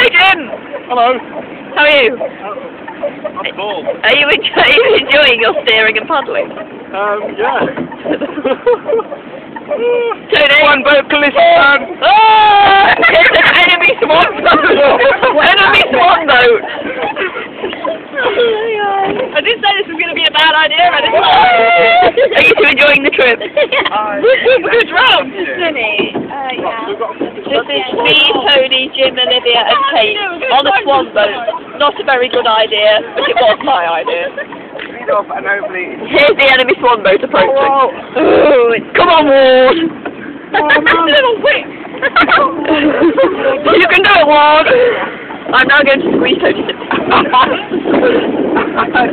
Hey Jim! Hello. How are you? I'm cool. Are you enjoying your steering and paddling? Yeah. Tony! One vocalist and... Oh! Enemy swan boat! Enemy swan boat! I did say this was going to be a bad idea, but it's not. Are you two enjoying the trip? We're going to drown! Sunny. Yeah. This is me, Tony, Jim, Olivia and Kate on a swan boat. Not a very good idea, but it was my idea. And hopefully... Here's the enemy swan boat approaching. Oh, Ooh, come on, Ward! Little whip. You can do it, Ward! I'm now going to squeeze Tony's lips.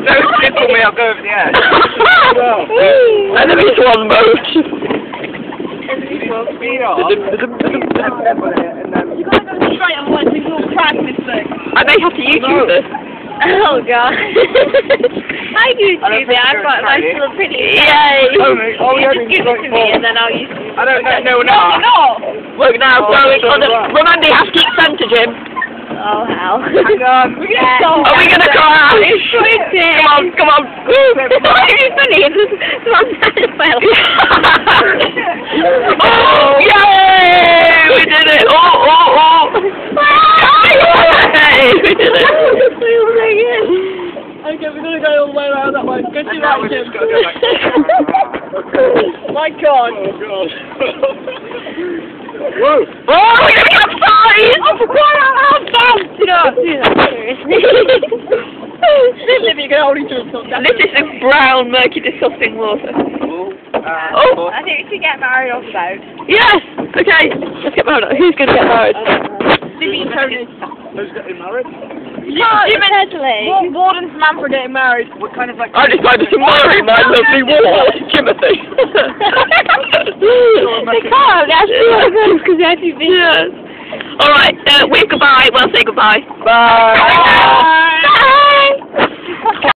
Don't tickle me, I'll go over the edge. Enemy swan boat. Speed off. You gotta go straight and watch this little crack this thing. I may have to YouTube this. Oh god. I do too, but I've got a nice little pretty. Yay! Oh, You just give it to me and then I'll use it. I don't know, no, we're No, not. you're not. We're now going on a... Remember, you have to keep centre, Jim. Oh hell. Hang on. We're gonna go. Are we going to crash? Come Come on, come on. It's funny. It's not well. Oh, yay! We did it! Oh! Yay! We did it! Okay, we're gonna go all the way around that way. Go to right, Jim. My God. Whoa. Oh, we're going to capsize! Oh, for crying out loud, Sam! Do not do that, seriously. Olivia, you can hold each other. This is the brown, murky, disgusting water. Oh! I think we should get married on the boat. Yes! Okay, let's get married. Who's going to get married? Libby and Tony. Who's getting married? Jim and Hesley. Ward and Samantha are getting married. What kind of like... I decided to marry my lovely ward, Timothy. They can't, that's because they have to be. Yes. Alright, wave goodbye. Well, say goodbye. Bye. Bye.